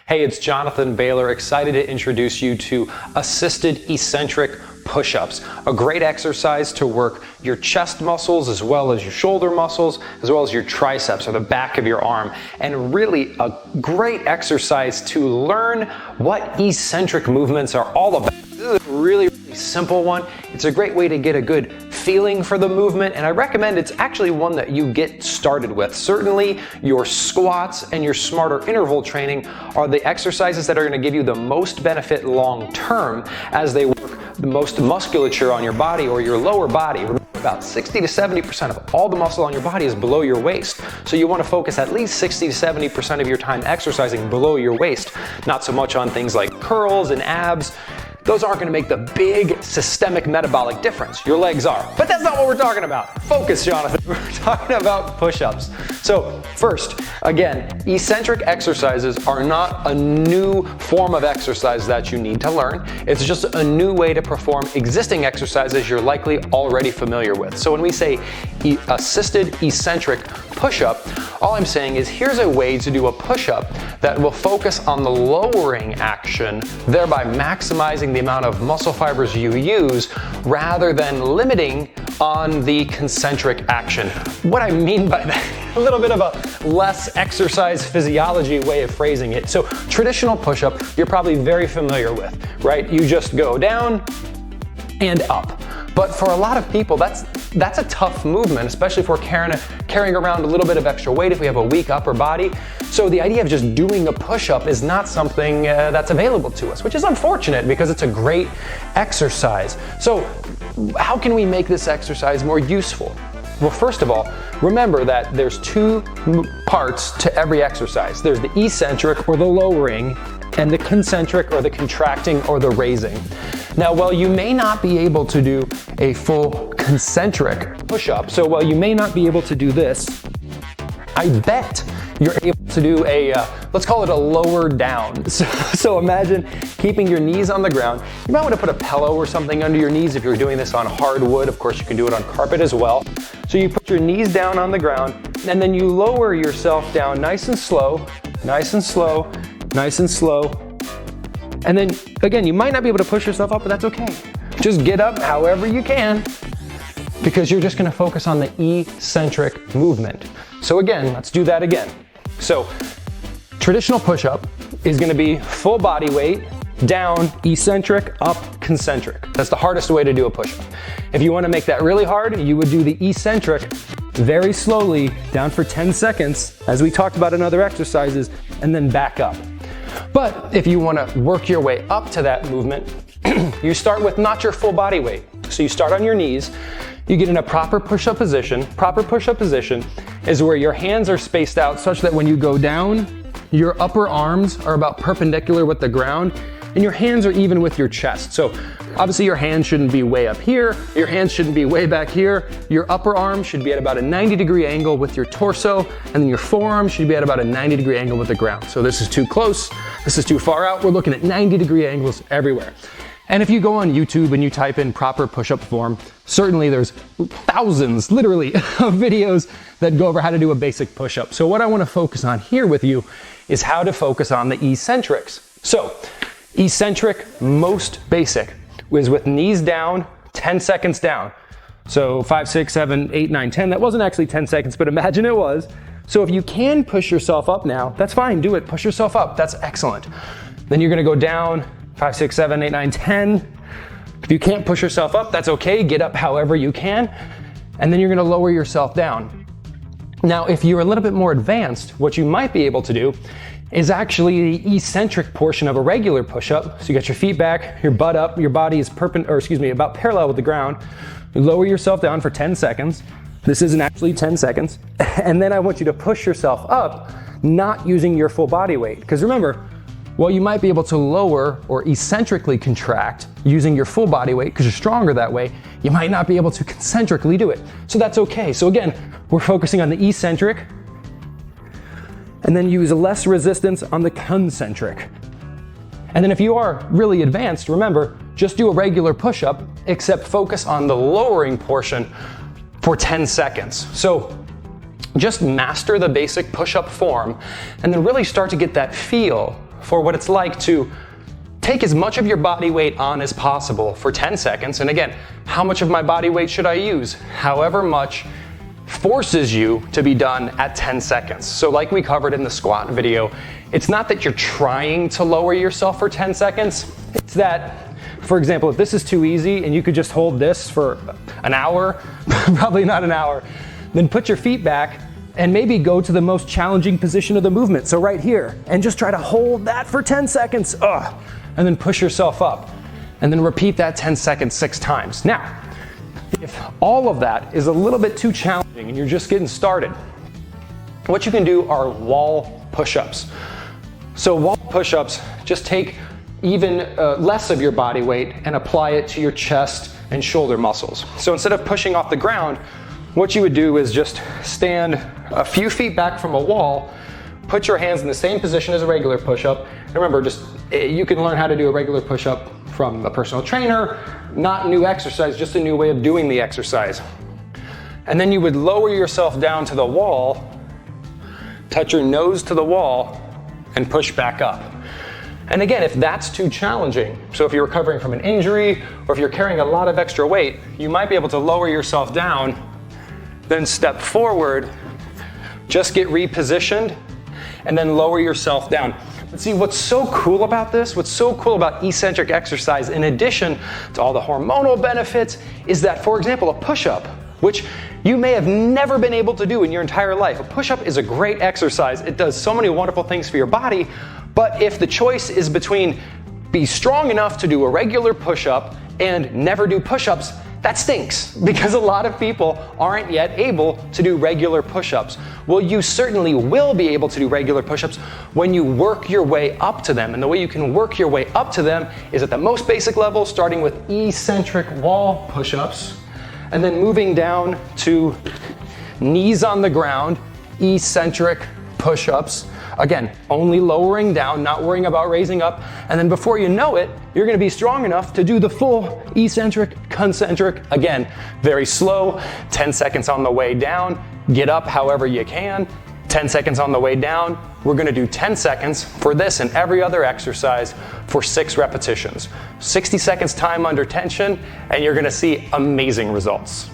Hey, it's Jonathan Bailor, excited to introduce you to assisted eccentric push-ups, a great exercise to work your chest muscles as well as your shoulder muscles, as well as your triceps or the back of your arm, and really a great exercise to learn what eccentric movements are all about. This is a really simple one. It's a great way to get a good feeling for the movement, and I recommend it's actually one that you get started with. Certainly your squats and your smarter interval training are the exercises that are going to give you the most benefit long term as they work the most musculature on your body or your lower body. Remember, about 60 to 70% of all the muscle on your body is below your waist. So you want to focus at least 60 to 70% of your time exercising below your waist, not so much on things like curls and abs. Those aren't going to make the big systemic metabolic difference. Your legs are. But that's not what we're talking about. Focus, Jonathan. We're talking about push-ups. So first, again, eccentric exercises are not a new form of exercise that you need to learn. It's just a new way to perform existing exercises you're likely already familiar with. So when we say assisted eccentric push-up, all I'm saying is here's a way to do a push-up that will focus on the lowering action, thereby maximizing the amount of muscle fibers you use rather than limiting on the concentric action. What I mean by that, a little bit of a less exercise physiology way of phrasing it. So traditional push-up, you're probably very familiar with, right? You just go down and up. But for a lot of people, that's a tough movement, especially if we're carrying around a little bit of extra weight, if we have a weak upper body. So the idea of just doing a push-up is not something that's available to us, which is unfortunate because it's a great exercise. So how can we make this exercise more useful? Well, first of all, remember that there's two parts to every exercise. There's the eccentric or the lowering, and the concentric or the contracting or the raising. Now, while you may not be able to do a full concentric push-up, so while you may not be able to do this, I bet you're able to do a, let's call it a lower down. So imagine keeping your knees on the ground. You might want to put a pillow or something under your knees if you're doing this on hardwood. Of course, you can do it on carpet as well. So you put your knees down on the ground, and then you lower yourself down nice and slow, nice and slow, nice and slow. And then again, you might not be able to push yourself up, but that's okay. Just get up however you can because you're just gonna focus on the eccentric movement. So again, let's do that again. So traditional push-up is gonna be full body weight, down, eccentric, up, concentric. That's the hardest way to do a push-up. If you wanna make that really hard, you would do the eccentric very slowly, down for 10 seconds, as we talked about in other exercises, and then back up. But if you want to work your way up to that movement, you start with not your full body weight. So you start on your knees, you get in a proper push-up position. Proper push-up position is where your hands are spaced out such that when you go down, your upper arms are about perpendicular with the ground, and your hands are even with your chest. So obviously your hands shouldn't be way up here, your hands shouldn't be way back here, your upper arm should be at about a 90-degree angle with your torso, and then your forearm should be at about a 90-degree angle with the ground. So this is too close, this is too far out, we're looking at 90-degree angles everywhere. And if you go on YouTube and you type in proper push-up form, certainly there's thousands, literally, of videos that go over how to do a basic push-up. So what I want to focus on here with you is how to focus on the eccentrics. So eccentric, most basic, is with knees down, 10 seconds down. So 5, 6, 7, 8, 9, 10. That wasn't actually 10 seconds, but imagine it was. So if you can push yourself up now, that's fine, do it, push yourself up, that's excellent. Then you're gonna go down, 5, 6, 7, 8, 9, 10. If you can't push yourself up, that's okay, get up however you can, and then you're gonna lower yourself down. Now, if you're a little bit more advanced, what you might be able to do is actually the eccentric portion of a regular push-up. So you got your feet back, your butt up, your body is about parallel with the ground. You lower yourself down for 10 seconds. This isn't actually 10 seconds. And then I want you to push yourself up, not using your full body weight. Because remember, while you might be able to lower or eccentrically contract using your full body weight because you're stronger that way, you might not be able to concentrically do it. So that's okay. So again, we're focusing on the eccentric, and then use less resistance on the concentric. And then if you are really advanced, remember, just do a regular push-up, except focus on the lowering portion for 10 seconds. So just master the basic push-up form, and then really start to get that feel for what it's like to take as much of your body weight on as possible for 10 seconds. And again, how much of my body weight should I use? However much forces you to be done at 10 seconds. So like we covered in the squat video, it's not that you're trying to lower yourself for 10 seconds. It's that, for example, if this is too easy and you could just hold this for an hour, probably not an hour, then put your feet back and maybe go to the most challenging position of the movement. So right here, and just try to hold that for 10 seconds, and then push yourself up. And then repeat that 10 seconds 6 times. Now, if all of that is a little bit too challenging and you're just getting started, what you can do are wall push-ups. So wall push-ups, just take even less of your body weight and apply it to your chest and shoulder muscles. So instead of pushing off the ground, what you would do is just stand a few feet back from a wall, put your hands in the same position as a regular push-up. And remember, you can learn how to do a regular push-up from a personal trainer, not new exercise, just a new way of doing the exercise. And then you would lower yourself down to the wall, touch your nose to the wall, and push back up. And again, if that's too challenging, so if you're recovering from an injury or if you're carrying a lot of extra weight, you might be able to lower yourself down, then step forward, just get repositioned, and then lower yourself down. But see, what's so cool about this, what's so cool about eccentric exercise, in addition to all the hormonal benefits, is that, for example, a push-up, which you may have never been able to do in your entire life. A push-up is a great exercise. It does so many wonderful things for your body, but if the choice is between be strong enough to do a regular push-up and never do push-ups, that stinks, because a lot of people aren't yet able to do regular push-ups. Well, you certainly will be able to do regular push-ups when you work your way up to them. And the way you can work your way up to them is at the most basic level, starting with eccentric wall push-ups, and then moving down to knees on the ground, eccentric push-ups. Again, only lowering down, not worrying about raising up. And then before you know it, you're gonna be strong enough to do the full eccentric, concentric. Again, very slow, 10 seconds on the way down. Get up however you can, 10 seconds on the way down. We're gonna do 10 seconds for this and every other exercise for 6 repetitions. 60 seconds time under tension, and you're gonna see amazing results.